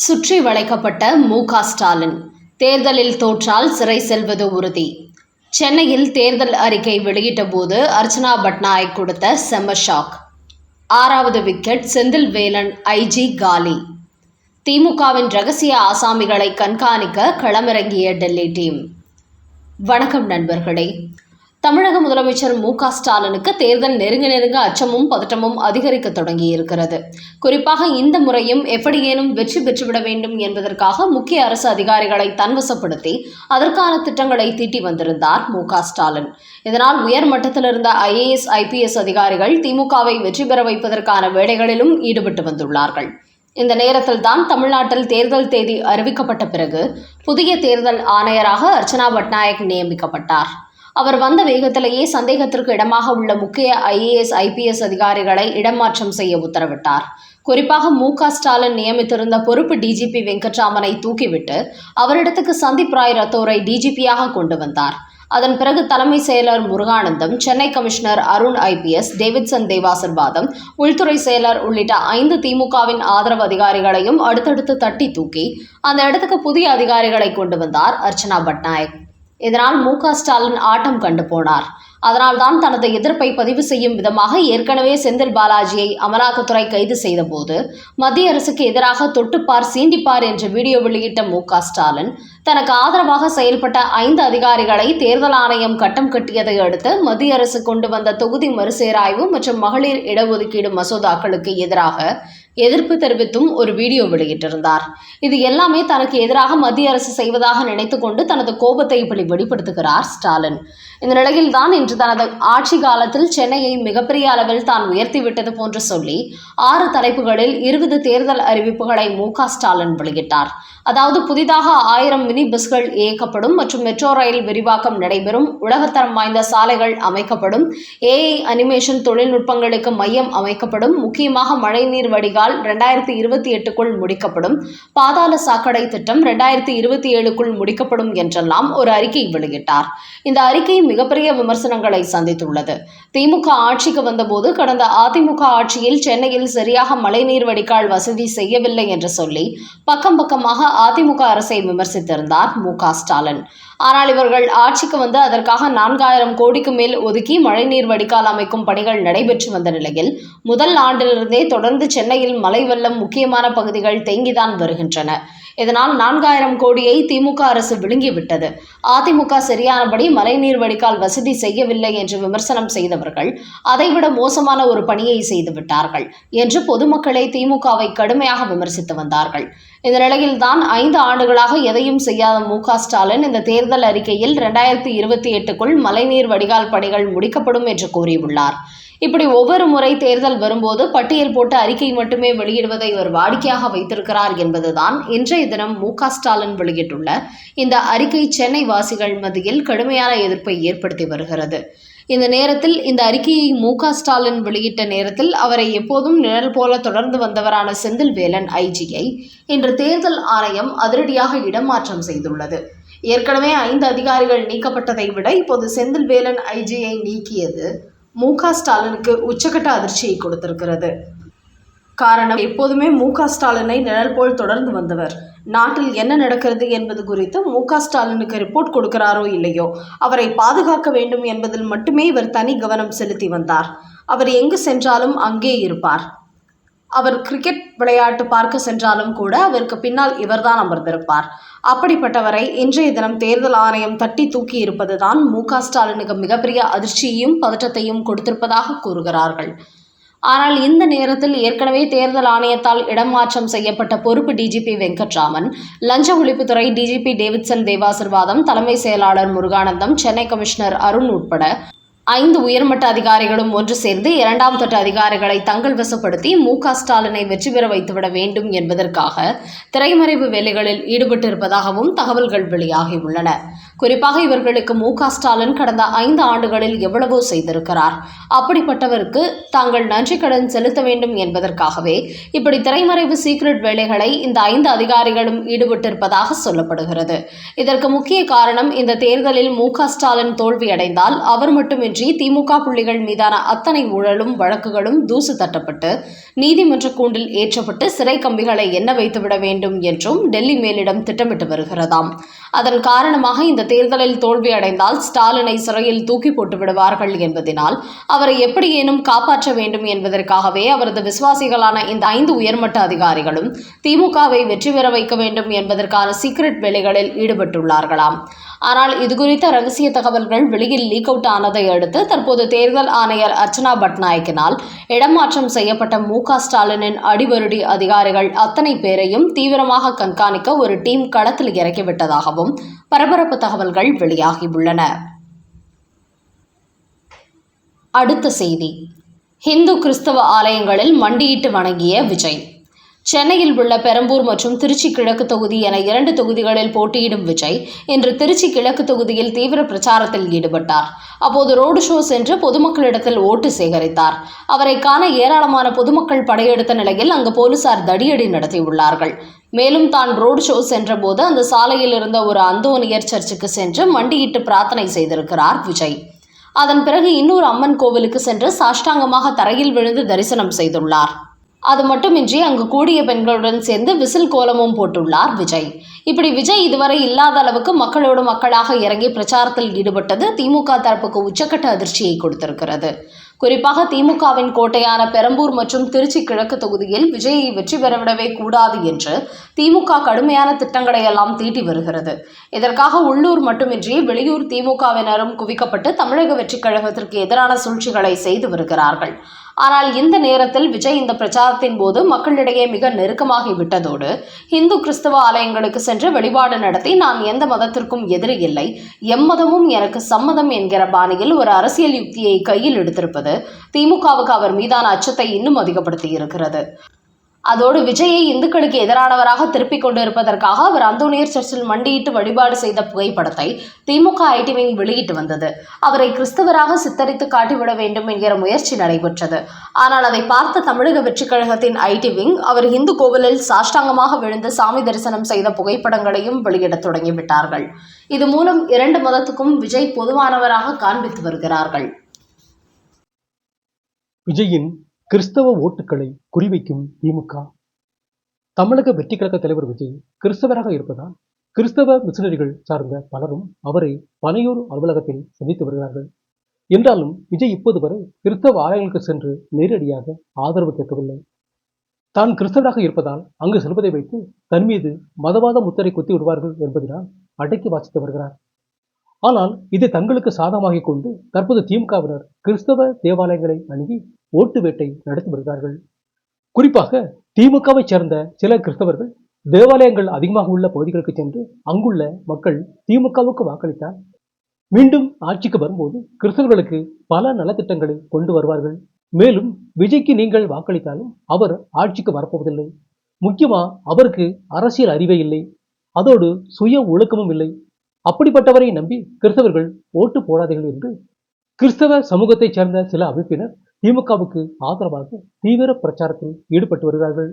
சுற்றி வளைக்கப்பட்ட மு.க. ஸ்டாலின் தேர்தலில் தோற்றால் சிறை செல்வது உறுதி. சென்னையில் தேர்தல் அறிக்கை வெளியிட்ட போது அர்ச்சனா பட்நாயக் கொடுத்த செம்ம ஷாக். 6வது விக்கெட் செந்தில்வேலன் ஐஜி காலி. திமுகவின் ரகசிய ஆசாமிகளை கண்காணிக்க களமிறங்கிய டெல்லி டீம். வணக்கம் நண்பர்களே. தமிழக முதலமைச்சர் மு.க. ஸ்டாலினுக்கு தேர்தல் நெருங்க அச்சமும் பதட்டமும் அதிகரிக்க தொடங்கியிருக்கிறது. குறிப்பாக இந்த முறையும் எப்படியேனும் வெற்றி பெற்றுவிட வேண்டும் என்பதற்காக முக்கிய அரசு அதிகாரிகளை தன்வசப்படுத்தி அதற்கான திட்டங்களை தீட்டி வந்திருந்தார் மு.க. ஸ்டாலின். இதனால் உயர் மட்டத்தில் இருந்த IAS, IPS அதிகாரிகள் திமுகவை வெற்றி பெற வைப்பதற்கான வேலைகளிலும் ஈடுபட்டு வந்துள்ளார்கள். இந்த நேரத்தில் தான் தமிழ்நாட்டில் தேர்தல் தேதி அறிவிக்கப்பட்ட பிறகு புதிய தேர்தல் ஆணையராக அர்ச்சனா பட்நாயக் நியமிக்கப்பட்டார். அவர் வந்த வேகத்திலேயே சந்தேகத்திற்கு இடமாக உள்ள முக்கிய IAS, IPS அதிகாரிகளை இடமாற்றம் செய்ய உத்தரவிட்டார். குறிப்பாக மு.க. ஸ்டாலின் நியமித்திருந்த பொறுப்பு DGP வெங்கட்ராமனை தூக்கிவிட்டு அவரிடத்துக்கு சந்தீப் ராய் ரத்தோரை DGP-யாக கொண்டு வந்தார். அதன் பிறகு தலைமை செயலர் Muruganandam, Chennai commissioner Arun IPS, Davidson Devasirvatham, உள்துறை செயலர் உள்ளிட்ட 5 திமுகவின் ஆதரவு அதிகாரிகளையும் அடுத்தடுத்து தட்டி தூக்கி அந்த இடத்துக்கு புதிய அதிகாரிகளை கொண்டு வந்தார் அர்ச்சனா பட்நாயக். இதனால் மு.க. ஸ்டாலின் ஆட்டம் கண்டு போனார். அதனால்தான் தனது எதிர்ப்பை பதிவு செய்யும் விதமாக ஏற்கனவே செந்தில் பாலாஜியை அமலாக்கத்துறை கைது செய்தபோது மத்திய அரசுக்கு எதிராக தொட்டுப்பார் சீண்டிப்பார் என்ற வீடியோ வெளியிட்ட மு.க. ஸ்டாலின் தனக்கு ஆதரவாக செயல்பட்ட 5 அதிகாரிகளை தேர்தல் ஆணையம் கட்டம் கட்டியதை அடுத்து மத்திய அரசு கொண்டு வந்த தொகுதி மறுசீராய்வு மற்றும் மகளிர் இடஒதுக்கீடு மசோதாக்களுக்கு எதிராக எதிர்ப்பு தெரிவித்தும் ஒரு வீடியோ வெளியிட்டிருந்தார். இது எல்லாமே தனக்கு எதிராக மத்திய அரசு செய்வதாக நினைத்துக்கொண்டு தனது கோபத்தை இப்படி வெளிப்படுத்துகிறார் ஸ்டாலின். இந்த நிலையில்தான் இன்று தனது ஆட்சி காலத்தில் சென்னையை மிகப்பெரிய அளவில் தான் உயர்த்திவிட்டது போன்று சொல்லி 6 தலைப்புகளில் 20 தேர்தல் அறிவிப்புகளை மு.க. ஸ்டாலின் வெளியிட்டார். அதாவது புதிதாக 1000 மினி பஸ்கள் இயக்கப்படும் மற்றும் மெட்ரோ ரயில் விரிவாக்கம் நடைபெறும், உலகத்தரம் வாய்ந்த சாலைகள் அமைக்கப்படும், AI அனிமேஷன் தொழில்நுட்பங்களுக்கு மையம் அமைக்கப்படும், முக்கியமாக மழைநீர் வடிகால் 2028க்குள் முடிக்கப்படும், பாதாள சாக்கடை திட்டம் 2027க்குள் முடிக்கப்படும் என்றெல்லாம் ஒரு அறிக்கை வெளியிட்டார். இந்த அறிக்கை மிகப்பெரிய விமர்சனங்களை சந்தித்துள்ளது. திமுக ஆட்சிக்கு வந்தபோது கடந்த அதிமுக ஆட்சியில் சென்னையில் சரியாக மழைநீர் வடிகால் வசதி செய்யவில்லை என்று சொல்லி பக்கமாக அதிமுக அரசை விமர்சித்திருந்தார் மு.க. ஸ்டாலின். ஆனால் இவர்கள் ஆட்சிக்கு வந்து அதற்காக 4000 கோடிக்கு மேல் ஒதுக்கி மழைநீர் வடிகால் அமைக்கும் பணிகள் நடைபெற்று வந்த நிலையில் முதல் ஆண்டிலிருந்தே தொடர்ந்து சென்னையில் மழை வெள்ளம் முக்கியமான பகுதிகள் தேங்கிதான் வருகின்றன. இதனால் 4000 கோடியை திமுக அரசு விழுங்கிவிட்டது. அதிமுக சரியானபடி மழைநீர் வடிகால் வசதி செய்யவில்லை என்று விமர்சனம் செய்தவர்கள் அதைவிட மோசமான ஒரு பணியை செய்துவிட்டார்கள் என்று பொதுமக்களே திமுகவை கடுமையாக விமர்சித்து வந்தார்கள். இந்த நிலையில்தான் 5 ஆண்டுகளாக எதையும் செய்யாத மு.க. ஸ்டாலின் இந்த தேர்தல் அறிக்கையில் 2028க்குள் மழைநீர் வடிகால் பணிகள் முடிக்கப்படும் என்று கூறியுள்ளார். இப்படி ஒவ்வொரு முறை தேர்தல் வரும்போது பட்டியல் போட்டு அறிக்கை மட்டுமே வெளியிடுவதை ஒரு வாடிக்கையாக வைத்திருக்கிறார் என்பதுதான் இன்றைய தினம் மு.க. ஸ்டாலின் வெளியிட்டுள்ள இந்த அறிக்கை சென்னை வாசிகள் மத்தியில் கடுமையான எதிர்ப்பை ஏற்படுத்தி வருகிறது. இந்த நேரத்தில் இந்த அறிக்கையை மு.க. ஸ்டாலின் வெளியிட்ட நேரத்தில் அவரை எப்போதும் நிழல் போல தொடர்ந்து வந்தவரான செந்தில்வேலன் ஐஜியை இன்று தேர்தல் ஆணையம் அதிரடியாக இடமாற்றம் செய்துள்ளது. ஏற்கனவே 5 அதிகாரிகள் நீக்கப்பட்டதை விட இப்போது செந்தில்வேலன் ஐஜியை நீக்கியது மு.க. ஸ்டாலினுக்கு உச்சக்கட்ட அதிர்ச்சியை கொடுத்திருக்கிறது. காரணம், எப்போதுமே மு.க. ஸ்டாலினை நிழல் போல் தொடர்ந்து வந்தவர். நாட்டில் என்ன நடக்கிறது என்பது குறித்து மு.க. ஸ்டாலினுக்கு ரிப்போர்ட் கொடுக்கிறாரோ இல்லையோ அவரை பாதுகாக்க வேண்டும் என்பதில் மட்டுமே இவர் தனி கவனம் செலுத்தி வந்தார். அவர் எங்கு சென்றாலும் அங்கே இருப்பார். அவர் கிரிக்கெட் விளையாட்டு பார்க்க சென்றாலும் கூட அவருக்கு பின்னால் இவர்தான் அமர்ந்திருப்பார். அப்படிப்பட்டவரை இன்றைய தினம் தேர்தல் ஆணையம் தட்டி தூக்கி இருப்பதுதான் மு.க. ஸ்டாலினுக்கு மிகப்பெரிய அதிர்ச்சியையும் பதற்றத்தையும் கொடுத்திருப்பதாக கூறுகிறார்கள். ஆனால் இந்த நேரத்தில் ஏற்கனவே தேர்தல் ஆணையத்தால் இடமாற்றம் செய்யப்பட்ட பொறுப்பு DGP வெங்கட்ராமன், லஞ்ச ஒழிப்புத்துறை DGP டேவிட்சன் தேவாசிர்வாதம், தலைமை செயலாளர் முருகானந்தம், சென்னை கமிஷனர் அருண் உட்பட 5 உயர்மட்ட அதிகாரிகளும் ஒன்று சேர்ந்து 2ஆம் தட்டு அதிகாரிகளை தங்கள் வசப்படுத்தி மு.க. ஸ்டாலினை வெற்றி பெற வைத்துவிட வேண்டும் என்பதற்காக திரைமறைவு வேலைகளில் ஈடுபட்டிருப்பதாகவும் தகவல்கள் வெளியாகியுள்ளன. குறிப்பாக இவர்களுக்கு மு.க.ஸ்டாலின் கடந்த 5 ஆண்டுகளில் எவ்வளவோ செய்திருக்கிறார். அப்படிப்பட்டவருக்கு தாங்கள் நன்றி கடன் செலுத்த வேண்டும் என்பதற்காகவே இப்படி திரைமறைவு சீக்ரெட் வேலைகளை இந்த 5 அதிகாரிகளும் ஈடுபட்டிருப்பதாக சொல்லப்படுகிறது. இதற்கு முக்கிய காரணம், இந்த தேர்தலில் மு.க.ஸ்டாலின் தோல்வியடைந்தால் அவர் மட்டுமின்றி திமுக புள்ளிகள் மீதான அத்தனை ஊழலும் வழக்குகளும் தூசு தட்டப்பட்டு நீதிமன்ற கூண்டில் ஏற்றப்பட்டு சிறை கம்பிகளை எண்ண வைத்துவிட வேண்டும் என்றும் டெல்லி மேலிடம் திட்டமிட்டு வருகிறதாம். அதன் காரணமாக இந்த தேர்தலில் தோல்வியடைந்தால் ஸ்டாலினை சிறையில் தூக்கி போட்டு விடுவார்கள் என்பதனால் அவரை எப்படியேனும் காப்பாற்ற வேண்டும் என்பதற்காகவே அவரது விசுவாசிகளான இந்த 5 உயர்மட்ட அதிகாரிகளும் திமுகவை வெற்றி பெற வைக்க வேண்டும் என்பதற்கான சீக்ரெட் வேலைகளில் ஈடுபட்டுள்ளார்களாம். ஆனால் இதுகுறித்த ரகசிய தகவல்கள் வெளியில் லீக் அவுட் ஆனதை அடுத்து தற்போது தேர்தல் ஆணையர் அர்ச்சனா பட்நாயக்கினால் இடமாற்றம் செய்யப்பட்ட மு.க.ஸ்டாலினின் அடிவருடி அதிகாரிகள் அத்தனை பேரையும் தீவிரமாக கண்காணிக்க ஒரு டீம் களத்தில் இறக்கிவிட்டதாகவும் பரபரப்பு தகவல்கள் வெளியாகியுள்ளன. அடுத்த செய்தி, இந்து கிறிஸ்தவ ஆலயங்களில் மண்டியிட்டு வணங்கிய விஜய். சென்னையில் உள்ள பெரம்பூர் மற்றும் திருச்சி கிழக்கு தொகுதி என 2 தொகுதிகளில் போட்டியிடும் விஜய் இன்று திருச்சி கிழக்கு தொகுதியில் தீவிர பிரச்சாரத்தில் ஈடுபட்டார். அப்போது ரோடு ஷோ சென்று பொதுமக்களிடத்தில் ஓட்டு சேகரித்தார். அவரை காண ஏராளமான பொதுமக்கள் படையெடுத்த நிலையில் அங்கு போலீசார் தடியடி நடத்தியுள்ளார்கள். மேலும் தான் ரோடு ஷோ சென்றபோது அந்த சாலையில் இருந்த ஒரு அந்தோனியர் சர்ச்சுக்கு சென்று மண்டியிட்டு பிரார்த்தனை செய்திருக்கிறார் விஜய். அதன் பிறகு இன்னொரு அம்மன் கோவிலுக்கு சென்று சாஷ்டாங்கமாக தரையில் விழுந்து தரிசனம் செய்துள்ளார். அது மட்டுமின்றி அங்கு கூடிய பெண்களுடன் சேர்ந்து விசில் கோலமும் போட்டுள்ளார் விஜய். இப்படி விஜய் இதுவரை இல்லாத அளவுக்கு மக்களோடு மக்களாக இறங்கி பிரச்சாரத்தில் ஈடுபட்டது திமுக தரப்புக்கு உச்சக்கட்ட அதிர்ச்சியை கொடுத்திருக்கிறது. குறிப்பாக திமுகவின் கோட்டையான பெரம்பூர் மற்றும் திருச்சி கிழக்கு தொகுதியில் விஜயை வெற்றி பெறவிடவே கூடாது என்று திமுக கடுமையான திட்டங்களை எல்லாம் தீட்டி வருகிறது. இதற்காக உள்ளூர் மட்டுமின்றி வெளியூர் திமுகவினரும் குவிக்கப்பட்டு தமிழக வெற்றி கழகத்திற்கு எதிரான சூழ்ச்சிகளை செய்து வருகிறார்கள். ஆனால் இந்த நேரத்தில் விஜய் இந்த பிரச்சாரத்தின் போது மக்களிடையே மிக நெருக்கமாகி விட்டதோடு இந்து கிறிஸ்தவ ஆலயங்களுக்கு சென்று வழிபாடு நடத்தி நான் எந்த மதத்திற்கும் எதிரி இல்லை, எம்மதமும் எனக்கு சம்மதம் என்கிற பாணியில் ஒரு அரசியல் யுக்தியை கையில் எடுத்திருப்பது திமுகவுக்கு அவர் மீதான அச்சத்தை இன்னும் அதிகப்படுத்தி இருக்கிறது. அதோடு விஜயை இந்துக்களுக்கு எதிரானவராக திருப்பிக் கொண்டிருப்பதற்காக அவர் அந்தோனியர் சர்ச்சில் மண்டியிட்டு வழிபாடு செய்த புகைப்படத்தை திமுக ஐடி விங் வெளியிட்டு வந்தது. அவரை கிறிஸ்தவராக சித்தரித்து காட்டிவிட வேண்டும் என்கிற முயற்சி நடைபெற்றது. ஆனால் அதை பார்த்த தமிழக வெற்றி கழகத்தின் ஐடி விங் அவர் இந்து கோவிலில் சாஷ்டாங்கமாக விழுந்து சாமி தரிசனம் செய்த புகைப்படங்களையும் வெளியிட தொடங்கிவிட்டார்கள். இது மூலம் 2 மதத்துக்கும் விஜய் பொதுவானவராக காண்பித்து வருகிறார்கள். விஜயின் கிறிஸ்தவ ஓட்டுக்களை குறிவைக்கும் திமுக. தமிழக வெற்றி கழக தலைவர் விஜய் கிறிஸ்தவராக இருப்பதால் கிறிஸ்தவ மிஷனரிகள் சார்ந்த பலரும் அவரை பனையூர் அலுவலகத்தில் சந்தித்து வருகிறார்கள். என்றாலும் விஜய் இப்போது வரை கிறிஸ்தவ ஆலயங்களுக்கு சென்று நேரடியாக ஆதரவு கேட்கவில்லை. தான் கிறிஸ்தவராக இருப்பதால் அங்கு செல்வதை வைத்து தன் மீது மதவாத முத்திரை குத்தி விடுவார்கள் என்பதனால் அடக்கி வாசித்து வருகிறார். ஆனால் இதை தங்களுக்கு சாதகமாக கொண்டு தற்போது திமுகவினர் கிறிஸ்தவ தேவாலயங்களை அணுகி ஓட்டு வேட்டை நடத்தி வருகிறார்கள். குறிப்பாக திமுகவை சேர்ந்த சில கிறிஸ்தவர்கள் தேவாலயங்கள் அதிகமாக உள்ள பகுதிகளுக்கு சென்று அங்குள்ள மக்கள் திமுகவுக்கு வாக்களித்தால் மீண்டும் ஆட்சிக்கு வரும்போது கிறிஸ்தவர்களுக்கு பல நலத்திட்டங்களை கொண்டு வருவார்கள். மேலும் விஜய்க்கு நீங்கள் வாக்களித்தாலும் அவர் ஆட்சிக்கு வரப்போவதில்லை. முக்கியமா அவருக்கு அரசியல் அறிவே இல்லை, அதோடு சுய ஒழுக்கமும் இல்லை. அப்படிப்பட்டவரை நம்பி கிறிஸ்தவர்கள் ஓட்டு போடாதீர்கள் என்று கிறிஸ்தவ சமூகத்தைச் சேர்ந்த சில அமைப்பினர் திமுகவுக்கு ஆதரவாக தீவிர பிரச்சாரத்தில் ஈடுபட்டு வருகிறார்கள்.